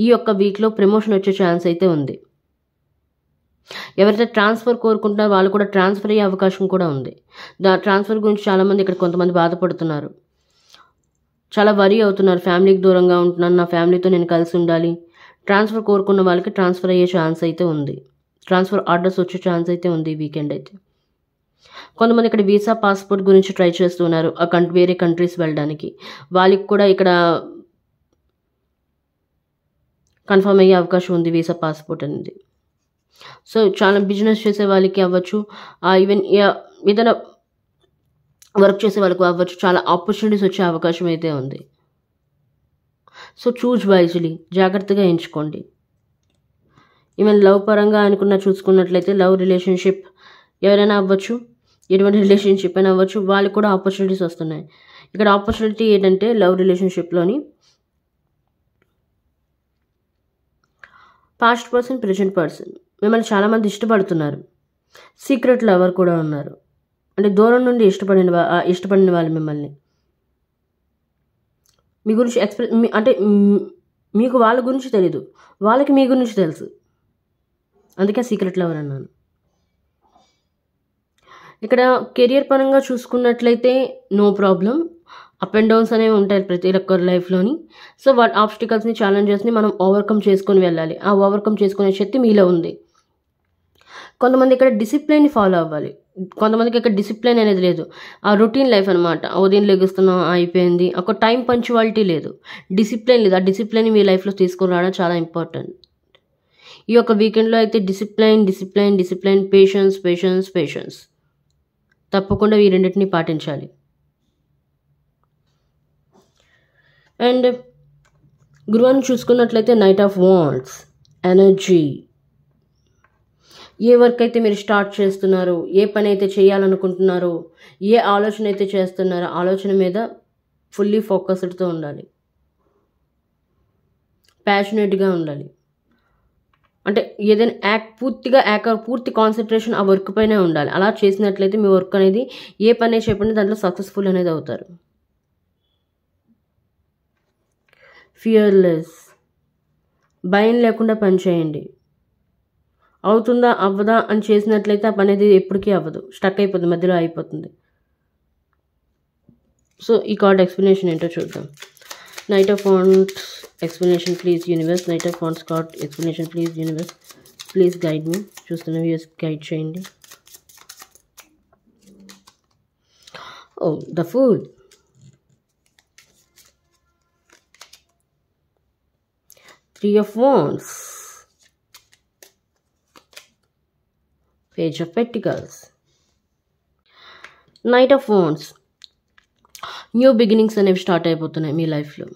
ఈ యొక్క వీక్లో ప్రమోషన్ వచ్చే ఛాన్స్ అయితే ఉంది. ఎవరైతే ట్రాన్స్ఫర్ కోరుకుంటున్నారో వాళ్ళు కూడా ట్రాన్స్ఫర్ అయ్యే అవకాశం కూడా ఉంది. ట్రాన్స్ఫర్ గురించి చాలామంది ఇక్కడ కొంతమంది బాధపడుతున్నారు, చాలా వరీ అవుతున్నారు. ఫ్యామిలీకి దూరంగా ఉంటున్నాను, నా ఫ్యామిలీతో నేను కలిసి ఉండాలి. ట్రాన్స్ఫర్ కోరుకున్న వాళ్ళకి ట్రాన్స్ఫర్ అయ్యే ఛాన్స్ అయితే ఉంది. ట్రాన్స్ఫర్ ఆర్డర్స్ వచ్చే ఛాన్స్ అయితే ఉంది ఈ వీకెండ్ అయితే. కొంతమంది ఇక్కడ వీసా పాస్పోర్ట్ గురించి ట్రై చేస్తున్నారు, వేరే కంట్రీస్ వెళ్ళడానికి. వాళ్ళకి కూడా ఇక్కడ కన్ఫర్మ్ అయ్యే అవకాశం ఉంది వీసా పాస్పోర్ట్ అనేది. సో చాలా బిజినెస్ చేసే వాళ్ళకి అవ్వచ్చు, ఈవెన్ ఏదైనా వర్క్ చేసే వాళ్ళకు అవ్వచ్చు, చాలా ఆపర్చునిటీస్ వచ్చే అవకాశం అయితే ఉంది. సో చూజ్ వైజ్లీ, జాగ్రత్తగా ఎంచుకోండి. ఈవెన్ లవ్ పరంగా చూసుకున్నట్లయితే లవ్ రిలేషన్షిప్ ఎవరైనా అవ్వచ్చు, ఎటువంటి రిలేషన్షిప్ అయినా అవ్వచ్చు, వాళ్ళకి కూడా ఆపర్చునిటీస్ వస్తున్నాయి. ఇక్కడ ఆపర్చునిటీ ఏంటంటే లవ్ రిలేషన్షిప్లోని పాస్ట్ పర్సన్, ప్రజెంట్ పర్సన్ మిమ్మల్ని చాలామంది ఇష్టపడుతున్నారు. సీక్రెట్ లవర్ కూడా ఉన్నారు, అంటే దూరం నుండి ఇష్టపడిన వాళ్ళు మిమ్మల్ని. మీ గురించి అంటే మీకు వాళ్ళ గురించి తెలీదు, వాళ్ళకి మీ గురించి తెలుసు, అందుకే సీక్రెట్ లవర్ అన్నాను. ఇక్కడ కెరియర్ పరంగా చూసుకున్నట్లయితే no problem, up and downs అనేవి ఉంటాయి ప్రతి ఒక్కరి లైఫ్లోని. సో వాటి ఆబ్స్టికల్స్ని, ఛాలెంజెస్ని మనం ఓవర్కమ్ చేసుకొని వెళ్ళాలి. ఆ ఓవర్కమ్ చేసుకునే శక్తి మీలో ఉంది. కొంతమంది ఇక్కడ డిసిప్లైన్ని ఫాలో అవ్వాలి, కొంతమందికి ఇక్కడ డిసిప్లైన్ అనేది లేదు. ఆ రొటీన్ లైఫ్ అనమాట, ఉదయం లెగుస్తున్నాం అయిపోయింది, ఒక టైం పంచువాలిటీ లేదు, డిసిప్లైన్ లేదు. ఆ డిసిప్లైన్ మీ లైఫ్లో తీసుకొని రావడం చాలా ఇంపార్టెంట్. ఈ యొక్క వీకెండ్లో అయితే డిసిప్లైన్, పేషెన్స్ తప్పకుండా ఈ రెండింటిని పాటించాలి. అండ్ గురువారం చూసుకున్నట్లయితే night of wands, energy. A work అయితే మీరు స్టార్ట్ చేస్తున్నారో, ఏ పని అయితే చేయాలనుకుంటున్నారో, ఏ ఆలోచన అయితే చేస్తున్నారో ఆలోచన మీద ఫుల్లీ ఫోకస్డ్తో ఉండాలి, ప్యాషనేట్గా ఉండాలి. అంటే ఏదైనా పూర్తి కాన్సన్ట్రేషన్ ఆ వర్క్ పైనే ఉండాలి. అలా చేసినట్లయితే మీ వర్క్ అనేది ఏ పని చెప్పండి దాంట్లో సక్సెస్ఫుల్ అనేది అవుతారు. ఫియర్లెస్, భయం లేకుండా పని చేయండి. అవుతుందా అవ్వదా అని చేసినట్లయితే ఆ పని అనేది ఎప్పటికీ అవ్వదు, స్టక్ అయిపోతుంది, మధ్యలో అయిపోతుంది. సో ఈ కార్డ్ ఎక్స్ప్లెనేషన్ ఏంటో చూద్దాం. Knight of wands explanation please universe. Knight of wands card explanation please universe. Please guide me. చూస్తున్న వ్యూస్ గైడ్ చేయండి. Oh the fool. Three of Wands, Page of Pentacles, Knight of Wands. New beginnings అనేవి start అయిపోతున్నాయి మీ లైఫ్లో.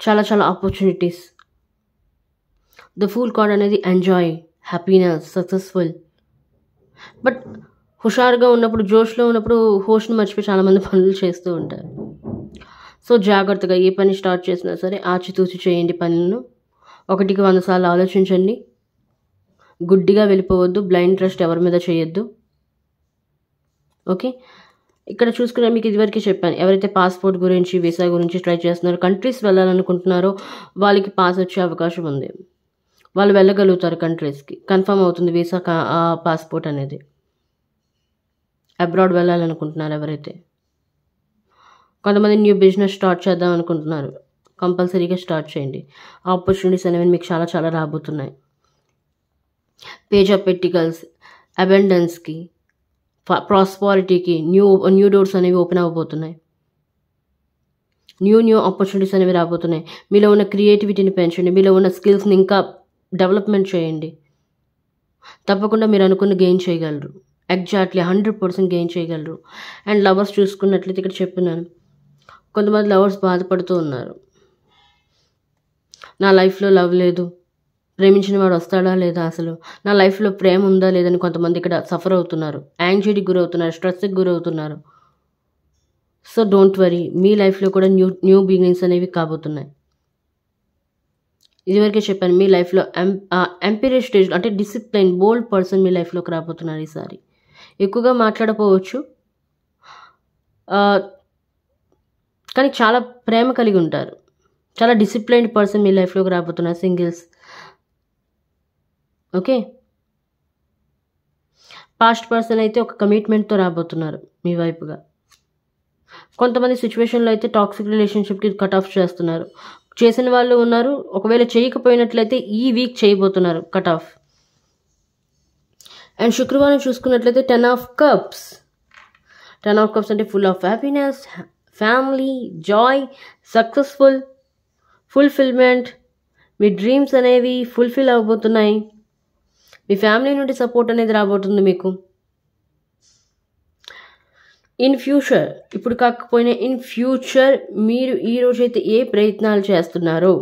చాలా opportunities. The fool card అనేది enjoy, happiness, successful. But హుషారుగా ఉన్నప్పుడు, జోష్లో ఉన్నప్పుడు హోష్ను మర్చిపోయి చాలామంది పనులు చేస్తూ ఉంటారు. సో జాగ్రత్తగా ఏ పని స్టార్ట్ చేసినా సరే ఆచితూచి చేయండి పనులను. 1కి 100 సార్లు ఆలోచించండి. గుడ్డిగా వెళ్ళిపోవద్దు. బ్లైండ్ ట్రస్ట్ ఎవరి మీద చేయొద్దు. ఓకే, ఇక్కడ చూసుకున్నా మీకు ఇదివరకు చెప్పాను, ఎవరైతే పాస్పోర్ట్ గురించి, వీసా గురించి ట్రై చేస్తున్నారో, కంట్రీస్ వెళ్ళాలనుకుంటున్నారో వాళ్ళకి పాస్ వచ్చే అవకాశం ఉంది. వాళ్ళు వెళ్ళగలుగుతారు కంట్రీస్కి. కన్ఫర్మ్ అవుతుంది వీసా, పాస్పోర్ట్ అనేది. అబ్రాడ్ వెళ్ళాలనుకుంటున్నారు ఎవరైతే. కొంతమంది న్యూ బిజినెస్ స్టార్ట్ చేద్దాం అనుకుంటున్నారు, కంపల్సరీగా స్టార్ట్ చేయండి. ఆపర్చునిటీస్ అనేవి మీకు చాలా రాబోతున్నాయి. పేజ్ ఆఫ్ పెంటికల్స్, అబెండెన్స్కి, ప్రాస్పారిటీకి న్యూ డోర్స్ అనేవి ఓపెన్ అవ్వబోతున్నాయి. న్యూ ఆపర్చునిటీస్ అనేవి రాబోతున్నాయి. మీలో ఉన్న క్రియేటివిటీని పెంచండి. మీలో ఉన్న స్కిల్స్ని ఇంకా డెవలప్మెంట్ చేయండి. తప్పకుండా మీరు అనుకున్న గెయిన్ చేయగలరు. ఎగ్జాక్ట్లీ 100% గెయిన్ చేయగలరు. అండ్ లవర్స్ చూసుకున్నట్లయితే ఇక్కడ చెప్పినాను, కొంతమంది లవర్స్ బాధపడుతూ ఉన్నారు. నా లైఫ్లో లవ్ లేదు, ప్రేమించిన వాడు వస్తాడా లేదా, అసలు నా లైఫ్లో ప్రేమ ఉందా లేదని కొంతమంది ఇక్కడ సఫర్ అవుతున్నారు. యాంగ్జైటీకి గురవుతున్నారు, స్ట్రెస్కి గురవుతున్నారు. సో డోంట్ వరీ, మీ లైఫ్లో కూడా న్యూ బిగినింగ్స్ అనేవి కాబోతున్నాయి. ఇదివరకే చెప్పాను, మీ లైఫ్లో ఎంపీరియర్ స్టేజ్ అంటే డిసిప్లైన్, బోల్డ్ పర్సన్ మీ లైఫ్లోకి రాబోతున్నారు. ఈసారి ఎక్కువగా మాట్లాడపోవచ్చు, కానీ చాలా ప్రేమ కలిగి ఉంటారు. చాలా డిసిప్లైన్డ్ పర్సన్ మీ లైఫ్లోకి రాబోతున్నారు. సింగిల్స్. ఓకే, పాస్ట్ పర్సన్ అయితే ఒక కమిట్మెంట్తో రాబోతున్నారు మీ వైపుగా. కొంతమంది సిచ్యువేషన్లో అయితే టాక్సిక్ రిలేషన్షిప్కి కట్ ఆఫ్ చేస్తున్నారు. చేసిన వాళ్ళు ఉన్నారు, ఒకవేళ చేయకపోయినట్లయితే ఈ వీక్ చేయబోతున్నారు కట్ ఆఫ్. అండ్ శుక్రవారం చూసుకున్నట్లయితే 10 of Cups. 10 of Cups అంటే full of happiness, family, Joy, successful, fulfilment. Me dreams అనేవి ఫుల్ఫిల్ అవ్వబోతున్నాయి. మీ ఫ్యామిలీ నుండి సపోర్ట్ అనేది రాబోతుంది మీకు. ఇన్ ఫ్యూచర్, ఇప్పుడు కాకపోయినా ఇన్ ఫ్యూచర్ మీరు ఈ రోజైతే ఏ ప్రయత్నాలు చేస్తున్నారో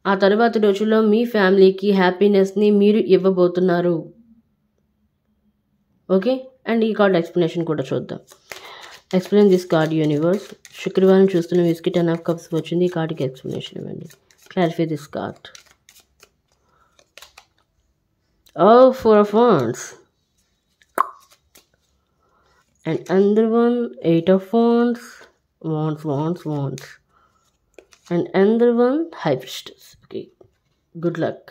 ఆ తర్వాత రోజుల్లో మీ ఫ్యామిలీకి హ్యాపీనెస్ని మీరు ఇవ్వబోతున్నారు. ఓకే, అండ్ ఈ కార్డ్ ఎక్స్ప్లెనేషన్ కూడా చూద్దాం. Explain this card universe. శుక్రవారం చూస్తున్న వీస్కి 10 of Cups వచ్చింది. ఈ కార్డ్కి ఎక్స్ప్లెనేషన్ ఇవ్వండి. Clarify this card. Four of Wands. And another one, 8 of Wands. Wands. And another one, High Priestess. Okay, good luck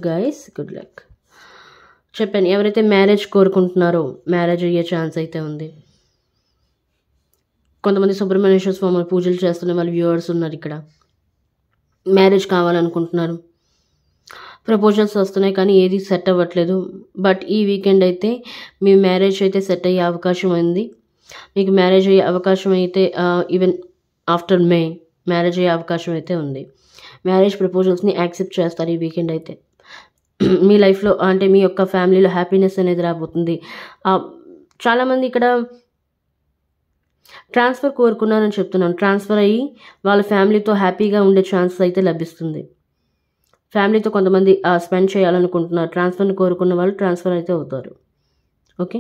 guys, good luck. చెప్పాను, ఎవరైతే మ్యారేజ్ కోరుకుంటున్నారో marriage అయ్యే ఛాన్స్ అయితే ఉంది. కొంతమంది సుబ్రహ్మణ్యేశ్వర స్వామి పూజలు చేస్తున్న వాళ్ళు వ్యూవర్స్ ఉన్నారు ఇక్కడ. మ్యారేజ్ కావాలనుకుంటున్నారు, ప్రపోజల్స్ వస్తున్నాయి కానీ ఏది సెట్ అవ్వట్లేదు. బట్ ఈ వీకెండ్ అయితే మీ మ్యారేజ్ అయితే సెట్ అయ్యే అవకాశం ఉంది. మీకు మ్యారేజ్ అయ్యే అవకాశం అయితే ఈవెన్ ఆఫ్టర్ మ్యారేజ్ అయ్యే అవకాశం అయితే ఉంది. మ్యారేజ్ ప్రపోజల్స్ని యాక్సెప్ట్ చేస్తారు ఈ వీకెండ్ అయితే. మీ లైఫ్లో అంటే మీ యొక్క ఫ్యామిలీలో హ్యాపీనెస్ అనేది రాబోతుంది. చాలామంది ఇక్కడ ట్రాన్స్ఫర్ కోరుకున్నారని చెప్తున్నాను. ట్రాన్స్ఫర్ అయ్యి వాళ్ళ ఫ్యామిలీతో హ్యాపీగా ఉండే ఛాన్సెస్ అయితే లభిస్తుంది. ఫ్యామిలీతో కొంతమంది స్పెండ్ చేయాలనుకుంటున్నారు. ట్రాన్స్ఫర్ని కోరుకున్న వాళ్ళు ట్రాన్స్ఫర్ అయితే అవుతారు. Okay,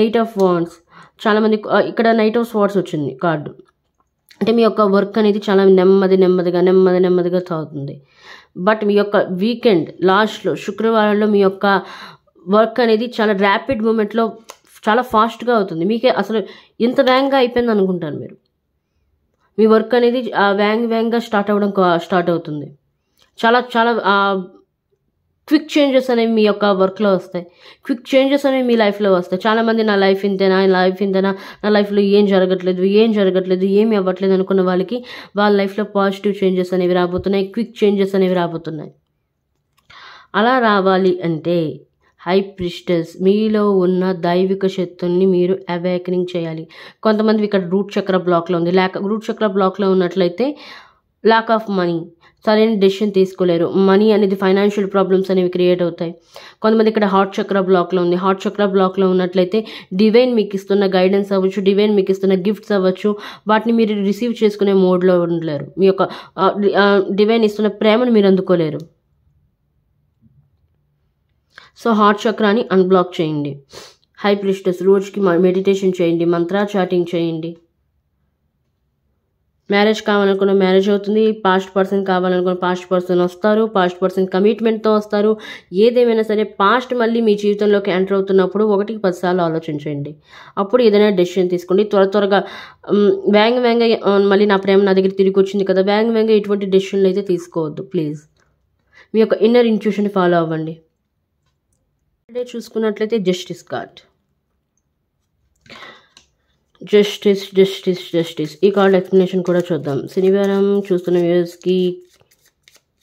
8 of wands. చాలామంది ఇక్కడ నైట్ ఆఫ్ స్వార్డ్స్ వచ్చింది కార్డు. అంటే మీ యొక్క వర్క్ అనేది చాలా నెమ్మదిగా సాగుతుంది. బట్ మీ యొక్క వీకెండ్ లాస్ట్లో శుక్రవారంలో మీ యొక్క వర్క్ అనేది చాలా ర్యాపిడ్ మూమెంట్లో చాలా ఫాస్ట్గా అవుతుంది. మీకే అసలు ఇంత వేగంగా అయిపోయింది అనుకుంటారు మీరు. మీ వర్క్ అనేది వేగంగా స్టార్ట్ అవుతుంది. చాలా క్విక్ చేంజెస్ అనేవి మీ యొక్క వర్క్లో వస్తాయి. క్విక్ చేంజెస్ అనేవి మీ లైఫ్లో వస్తాయి. చాలామంది నా లైఫ్ ఇంతేనా, నా లైఫ్లో ఏం జరగట్లేదు, ఏమి అవ్వట్లేదు అనుకున్న వాళ్ళకి వాళ్ళ లైఫ్లో పాజిటివ్ చేంజెస్ అనేవి రాబోతున్నాయి. క్విక్ చేంజెస్ అనేవి రాబోతున్నాయి. అలా రావాలి అంటే హై ప్రిస్టెస్ మీలో ఉన్న దైవిక శక్తుల్ని మీరు అవేకనింగ్ చేయాలి. కొంతమంది ఇక్కడ రూట్ చక్ర బ్లాక్లో ఉంది. రూట్ చక్ర బ్లాక్లో ఉన్నట్లయితే ల్యాక్ ఆఫ్ మనీ, సరైన డెసిషన్ తీసుకోలేరు. మనీ అనేది ఫైనాన్షియల్ ప్రాబ్లమ్స్ అనేవి క్రియేట్ అవుతాయి. కొంతమంది ఇక్కడ హార్ట్ చక్ర బ్లాక్లో ఉంది. హార్ట్ చక్ర బ్లాక్లో ఉన్నట్లయితే డివైన్ మీకు ఇస్తున్న గైడెన్స్ అవ్వచ్చు, డివైన్ మీకు ఇస్తున్న గిఫ్ట్స్ అవ్వచ్చు, వాటిని మీరు రిసీవ్ చేసుకునే మోడ్లో ఉండలేరు. మీ యొక్క డివైన్ ఇస్తున్న ప్రేమను మీరు అందుకోలేరు. సో హార్ట్ చక్రాన్ని అన్బ్లాక్ చేయండి. హై ప్రిస్టెస్ రోజుకి మెడిటేషన్ చేయండి, మంత్రా చాటింగ్ చేయండి. మ్యారేజ్ కావాలనుకున్న మ్యారేజ్ అవుతుంది. పాస్ట్ పర్సన్ కావాలనుకున్న పాస్ట్ పర్సన్ వస్తారు. పాస్ట్ పర్సన్ కమిట్మెంట్తో వస్తారు. ఏదేమైనా సరే పాస్ట్ మళ్ళీ మీ జీవితంలోకి ఎంటర్ అవుతున్నప్పుడు 1కి 10 సార్లు ఆలోచించండి. అప్పుడు ఏదైనా డెసిషన్ తీసుకోండి. త్వరగా వేగంగా మళ్ళీ నా ప్రేమ నా దగ్గర తిరిగి వచ్చింది కదా, వేగంగా ఎటువంటి డెసిషన్లు అయితే తీసుకోవద్దు ప్లీజ్. మీ యొక్క ఇన్నర్ ఇంట్యూషన్ని ఫాలో అవ్వండి. చూసుకున్నట్లయితే జస్టిస్ కార్డ్. జస్టిస్ ఈ కార్డ్ ఎక్స్ప్లెనేషన్ కూడా చూద్దాం. శనివారం చూస్తున్న వ్యూవర్స్కి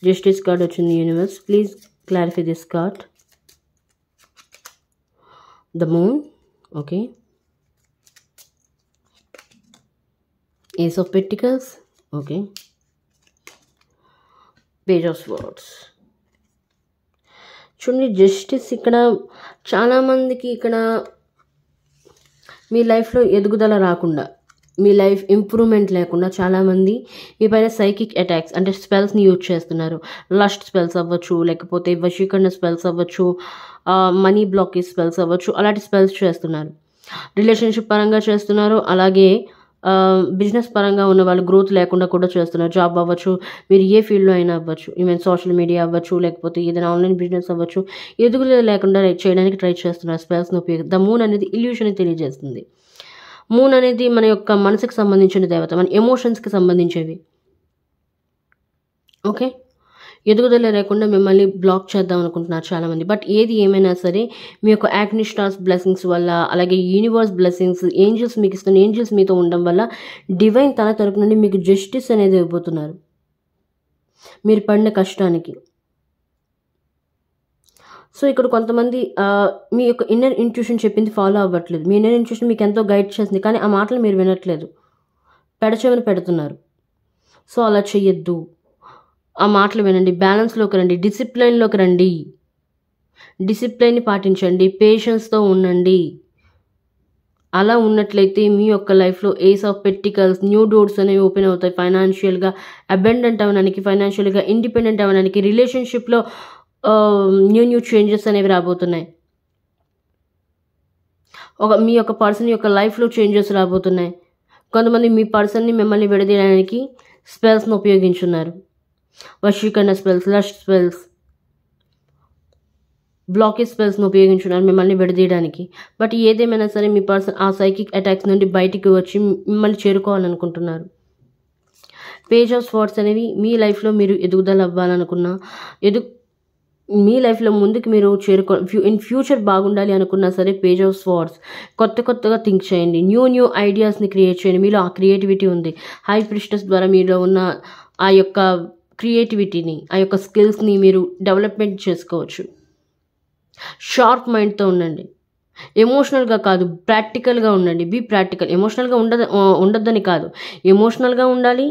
జస్టిస్ కార్డ్ వచ్చింది. Universe please clarify this card. The moon. Okay, ace of pentacles. Okay, page of swords. చూడండి జస్టిస్ ఇక్కడ చాలామందికి ఇక్కడ మీ లైఫ్లో ఎదుగుదల రాకుండా, మీ లైఫ్ ఇంప్రూవ్మెంట్ లేకుండా చాలామంది మీ పైన సైకిక్ అటాక్స్ అంటే స్పెల్స్ని యూజ్ చేస్తున్నారు. లస్ట్ స్పెల్స్ అవ్వచ్చు, లేకపోతే వశీకరణ స్పెల్స్ అవ్వచ్చు, మనీ బ్లాకేజ్ స్పెల్స్ అవ్వచ్చు, అలాంటి స్పెల్స్ చేస్తున్నారు. రిలేషన్షిప్ పరంగా చేస్తున్నారు. అలాగే బిజినెస్ పరంగా ఉన్న వాళ్ళు గ్రోత్ లేకుండా కూడా చేస్తున్నారు. జాబ్ అవ్వచ్చు, మీరు ఏ ఫీల్డ్లో అయినా అవ్వచ్చు, ఈవెన్ సోషల్ మీడియా అవ్వచ్చు, లేకపోతే ఏదైనా ఆన్లైన్ బిజినెస్ అవ్వచ్చు, ఎదుగుదల లేకుండా చేయడానికి ట్రై చేస్తున్నారు స్పెల్స్ని ఉపయోగించి. ద మూన్ అనేది ఇల్యూషన్ తెలియజేస్తుంది. మూన్ అనేది మన యొక్క మనసుకు సంబంధించిన దేవత, మన ఎమోషన్స్కి సంబంధించేవి. ఓకే, ఎదుగుదల లేకుండా మిమ్మల్ని బ్లాక్ చేద్దాం అనుకుంటున్నారు చాలామంది. బట్ ఏది ఏమైనా సరే మీ యొక్క యాగ్నిస్టార్స్ బ్లెస్సింగ్స్ వల్ల, అలాగే యూనివర్స్ బ్లెస్సింగ్స్, ఏంజల్స్ మీకు ఇస్తున్న ఏంజల్స్ మీతో ఉండడం వల్ల డివైన్ తన తరపు నుండి మీకు జస్టిస్ అనేది ఇవ్వబోతున్నారు మీరు పడిన కష్టానికి. సో ఇక్కడ కొంతమంది మీ యొక్క ఇన్నర్ ఇంట్యూషన్ చెప్పింది ఫాలో అవ్వట్లేదు. మీ ఇన్నర్ ఇంట్యూషన్ మీకు ఎంతో గైడ్ చేస్తుంది, కానీ ఆ మాటలు మీరు వినట్లేదు, పెడచెవిని పెడుతున్నారు. సో అలా చెయ్యొద్దు. ఆ మాటలు వినండి, బ్యాలెన్స్లోకి రండి, డిసిప్లైన్లోకి రండి, డిసిప్లైన్ని పాటించండి, పేషెన్స్తో ఉండండి. అలా ఉన్నట్లయితే మీ యొక్క లైఫ్లో ace of pentacles, new doors అనేవి ఓపెన్ అవుతాయి. ఫైనాన్షియల్గా అబెండెంట్ అవ్వడానికి, ఫైనాన్షియల్గా ఇండిపెండెంట్ అవ్వడానికి, రిలేషన్షిప్లో న్యూ చేంజెస్ అనేవి రాబోతున్నాయి. మీ యొక్క పర్సన్ యొక్క లైఫ్లో చేంజెస్ రాబోతున్నాయి. కొంతమంది మీ పర్సన్ని మిమ్మల్ని విడదీయడానికి స్పెల్స్ను ఉపయోగించున్నారు. వశీకరణ స్పెల్స్, లస్ట్ స్పెల్స్, బ్లాకేజ్ స్పెల్స్ను ఉపయోగించున్నారు మిమ్మల్ని విడదీయడానికి. బట్ ఏదేమైనా సరే మీ పర్సన్ ఆ సైకిక్ అటాక్స్ నుండి బయటికి వచ్చి మిమ్మల్ని చేరుకోవాలనుకుంటున్నారు. పేజ్ ఆఫ్ స్వార్డ్స్ అనేవి మీ లైఫ్లో మీరు ఎదుగుదల అవ్వాలనుకున్నా, మీ లైఫ్లో ముందుకు మీరు ఇన్ ఫ్యూచర్ బాగుండాలి అనుకున్నా సరే పేజ్ ఆఫ్ స్వార్డ్స్ కొత్తగా థింక్ చేయండి. న్యూ ఐడియాస్ని క్రియేట్ చేయండి. మీలో ఆ క్రియేటివిటీ ఉంది. హై ప్రిస్టెస్ ద్వారా మీలో ఉన్న ఆ యొక్క క్రియేటివిటీని, ఆ యొక్క స్కిల్స్ని మీరు డెవలప్మెంట్ చేసుకోవచ్చు. షార్ప్ మైండ్తో ఉండండి. ఎమోషనల్గా కాదు, ప్రాక్టికల్గా ఉండండి. Be practical. ఎమోషనల్గా ఉండొద్దని కాదు, ఎమోషనల్గా ఉండాలి,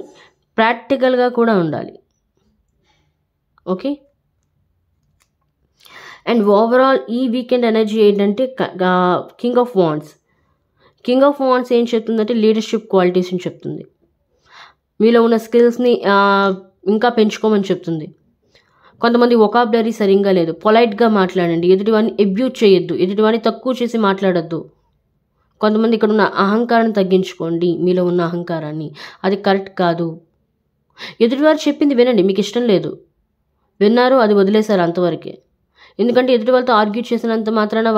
ప్రాక్టికల్గా కూడా ఉండాలి. ఓకే. అండ్ ఓవరాల్ ఈ వీకెండ్ ఎనర్జీ ఏంటంటే కింగ్ ఆఫ్ వాండ్స్ ఏం చెప్తుందంటే లీడర్షిప్ క్వాలిటీస్ని చెప్తుంది. మీలో ఉన్న స్కిల్స్ని ఇంకా పెంచుకోమని చెప్తుంది. కొంతమంది వొకాబులరీ సరిగ్గా లేదు, పొలైట్గా మాట్లాడండి, ఎదుటివాడిని అబ్యూజ్ చేయొద్దు, ఎదుటివాడిని తక్కువ చేసి మాట్లాడొద్దు. కొంతమంది ఇక్కడ ఉన్న అహంకారాన్ని తగ్గించుకోండి, మీలో ఉన్న అహంకారాన్ని, అది కరెక్ట్ కాదు. ఎదుటివారు చెప్పింది వినండి, మీకు ఇష్టం లేదు విన్నారు, అది వదిలేశారు అంతవరకే. ఎందుకంటే ఎదుటి వాళ్ళతో ఆర్గ్యూ చేసినంత మాత్రాన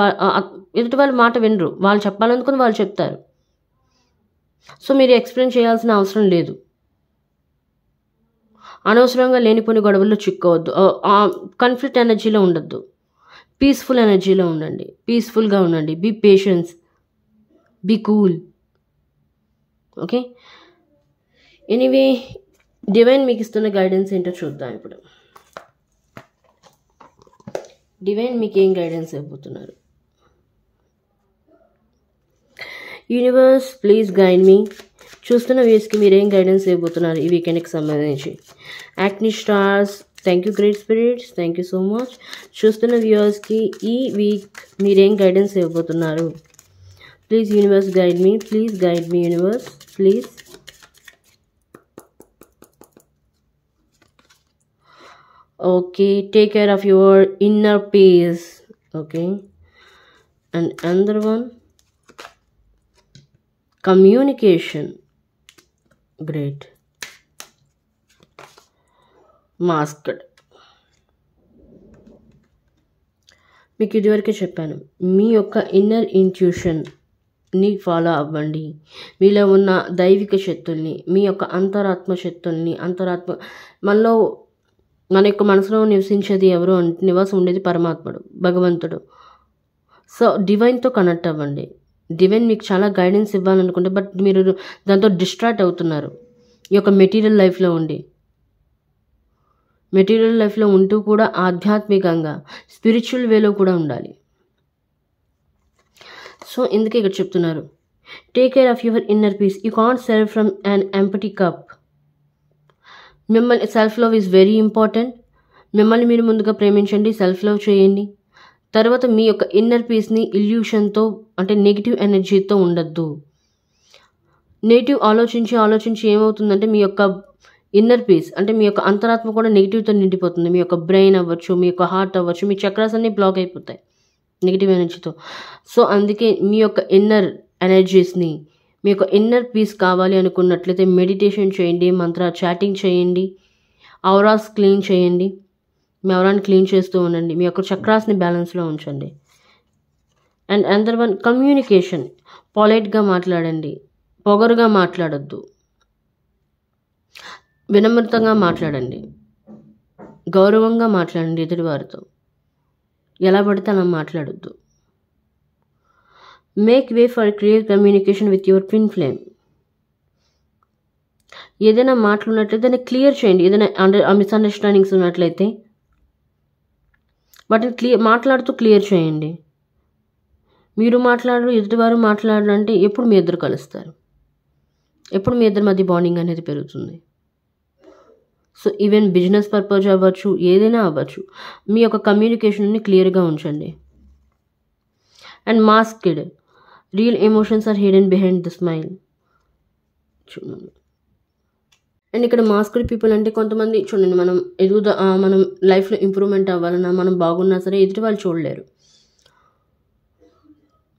ఎదుటి వాళ్ళ మాట వినరు, వాళ్ళు చెప్పాలనుకుని వాళ్ళు చెప్తారు. సో మీరు ఎక్స్ప్లెయిన్ చేయాల్సిన అవసరం లేదు. అనవసరంగా లేనిపోని గొడవల్లో చిక్కోవద్దు, కాన్ఫ్లిక్ట్ ఎనర్జీలో ఉండొద్దు, పీస్ఫుల్ ఎనర్జీలో ఉండండి, పీస్ఫుల్గా ఉండండి, be patience, be cool. Okay. Anyway divine మీకు ఇస్తున్న గైడెన్స్ ఏంటో చూద్దాం ఇప్పుడు. డివైన్ మీకు ఏం గైడెన్స్ ఇవ్వబోతున్నారు? Universe please guide me. చూస్తున్న వ్యూస్కి మీరు ఏం గైడెన్స్ ఇవ్వబోతున్నారు ఈ వీకెండ్కి సంబంధించి? యాక్ని stars, thank you great spirits, thank you so much. చూస్తున్న వ్యూవర్స్కి ఈ వీక్ మీరేం గైడెన్స్ ఇవ్వబోతున్నారు? Please universe guide me, please guide me universe, please. Okay, take care of your inner peace. Okay. And another one, communication. Great. Masked. మీకు ఇదివరకే చెప్పాను, మీ యొక్క inner ఇంట్యూషన్ని follow అవ్వండి. మీలో ఉన్న దైవిక శక్తుల్ని, మీ యొక్క అంతరాత్మ శక్తుల్ని, మనలో మన యొక్క మనసులో నివసించేది ఎవరు అంటే నివాసం ఉండేది పరమాత్ముడు, భగవంతుడు. సో డివైన్తో కనెక్ట్ అవ్వండి. డివైన్ మీకు చాలా గైడెన్స్ ఇవ్వాలనుకుంటే బట్ మీరు దాంతో డిస్ట్రాక్ట్ అవుతున్నారు. ఈ యొక్క మెటీరియల్ లైఫ్లో ఉంటూ కూడా ఆధ్యాత్మికంగా స్పిరిచువల్ వేలో కూడా ఉండాలి. సో ఇందుకే ఇక్కడ చెప్తున్నారు, take care of your inner peace. You can't serve from an empty cup. మిమ్మల్ని self love is very important. మిమ్మల్ని మీరు ముందుగా ప్రేమించండి, సెల్ఫ్ లవ్ చేయండి. తర్వాత మీ యొక్క ఇన్నర్ పీస్ని ఇల్యూషన్తో అంటే నెగిటివ్ ఎనర్జీతో ఉండద్దు. నెగిటివ్ ఆలోచించి ఏమవుతుందంటే మీ యొక్క ఇన్నర్ పీస్ అంటే మీ యొక్క అంతరాత్మ కూడా నెగిటివ్తో నిండిపోతుంది. మీ యొక్క బ్రెయిన్ అవ్వచ్చు, మీ యొక్క హార్ట్ అవ్వచ్చు, మీ చక్రాస్ అన్నీ బ్లాక్ అయిపోతాయి నెగిటివ్ ఎనర్జీతో. సో అందుకే మీ యొక్క ఇన్నర్ ఎనర్జీస్ని, మీ యొక్క ఇన్నర్ పీస్ కావాలి అనుకున్నట్లయితే మెడిటేషన్ చేయండి, మంత్ర చాటింగ్ చేయండి, ఔరాస్ క్లీన్ చేయండి. మీ ఔరాన్ని క్లీన్ చేస్తూ ఉండండి, మీ యొక్క చక్రాస్ని బ్యాలెన్స్లో ఉంచండి. అండ్ అందర్ వన్, కమ్యూనికేషన్. పొలైట్గా మాట్లాడండి, పొగరుగా మాట్లాడొద్దు, వినమ్రతంగా మాట్లాడండి, గౌరవంగా మాట్లాడండి. ఎదుటివారితో ఎలా పడితే అలా మాట్లాడొద్దు. Make way for clear communication with your twin flame. ఏదైనా మాట్లాడినట్లయితే దాన్ని క్లియర్ చేయండి. ఏదైనా మిస్అండర్స్టాండింగ్స్ ఉన్నట్లయితే వాటిని మాట్లాడుతూ క్లియర్ చేయండి. మీరు మాట్లాడరు, ఎదుటివారు మాట్లాడరు అంటే ఎప్పుడు మీ ఇద్దరు కలుస్తారు? ఎప్పుడు మీ ఇద్దరి మధ్య బాండింగ్ అనేది పెరుగుతుంది? సో ఈవెన్ బిజినెస్ పర్పస్ అవ్వచ్చు, ఏదైనా అవ్వచ్చు, మీ యొక్క కమ్యూనికేషన్ని క్లియర్గా ఉంచండి. And masked, real emotions are hidden behind the smile. చూడండి. అండ్ ఇక్కడ మాస్క్డ్ పీపుల్ అంటే కొంతమంది చూడండి, మనం లైఫ్లో ఇంప్రూవ్మెంట్ అవ్వాలన్నా, మనం బాగున్నా సరే ఎదుటి వాళ్ళు చూడలేరు,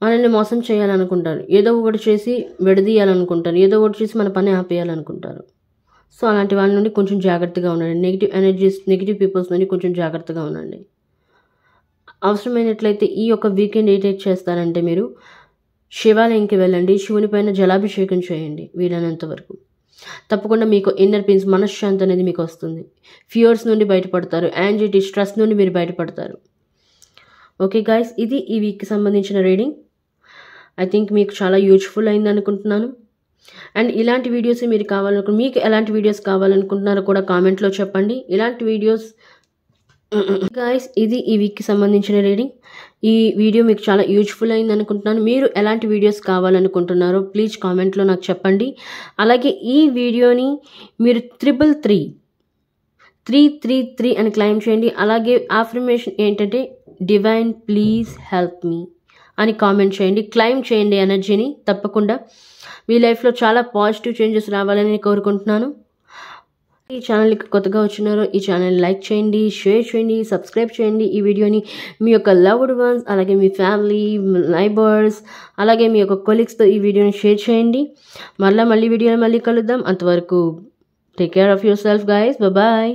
మనల్ని మోసం చేయాలనుకుంటారు, ఏదో ఒకటి చేసి విడదీయాలనుకుంటారు, ఏదో ఒకటి చేసి మన పని ఆపేయాలనుకుంటారు. సో అలాంటి వాళ్ళ నుండి కొంచెం జాగ్రత్తగా ఉండండి. నెగిటివ్ ఎనర్జీస్, నెగిటివ్ పీపుల్స్ నుండి కొంచెం జాగ్రత్తగా ఉండండి. అవసరమైనట్లయితే ఈ యొక్క వీకెండ్ ఏం చేస్తారంటే మీరు శివాలయంకి వెళ్ళండి, శివుని పైన జలాభిషేకం చేయండి వీలైనంత వరకు. తప్పకుండా మీకు ఇన్నర్ పీస్, మనశ్శాంతి అనేది మీకు వస్తుంది. ఫియర్స్ నుండి బయటపడతారు, యాంగ్జైటీ, స్ట్రెస్ నుండి మీరు బయటపడతారు. ఓకే గైస్, ఇది ఈ వీక్కి సంబంధించిన రీడింగ్. ఐ థింక్ మీకు చాలా యూజ్ఫుల్ అయింది అనుకుంటున్నాను. అండ్ ఇలాంటి వీడియోస్ మీకు ఎలాంటి వీడియోస్ కావాలనుకుంటున్నారో కూడా కామెంట్లో చెప్పండి. ఇలాంటి వీడియోస్ గాయ్స్, ఇది ఈ వీక్కి సంబంధించిన రీడింగ్. ఈ వీడియో మీకు చాలా యూజ్ఫుల్ అయింది అనుకుంటున్నాను. మీరు ఎలాంటి వీడియోస్ కావాలనుకుంటున్నారో ప్లీజ్ కామెంట్లో నాకు చెప్పండి. అలాగే ఈ వీడియోని మీరు 333 అని క్లైమ్ చేయండి. అలాగే అఫర్మేషన్ ఏంటంటే డివైన్ ప్లీజ్ హెల్ప్ మీ అని కామెంట్ చేయండి. క్లైమ్ చేయండి ఎనర్జీని. తప్పకుండా మీ లైఫ్లో చాలా పాజిటివ్ చేంజెస్ రావాలని కోరుకుంటున్నాను. ఈ ఛానల్కి కొత్తగా వచ్చినారో ఈ ఛానల్ లైక్ చేయండి, షేర్ చేయండి, సబ్స్క్రైబ్ చేయండి. ఈ వీడియోని మీ యొక్క లవ్డ్ వన్స్, అలాగే మీ ఫ్యామిలీ, నైబర్స్, అలాగే మీ యొక్క కొలీగ్స్తో ఈ వీడియోని షేర్ చేయండి. మళ్ళీ వీడియోని కలుద్దాం. అంతవరకు take care of yourself guys. Bye.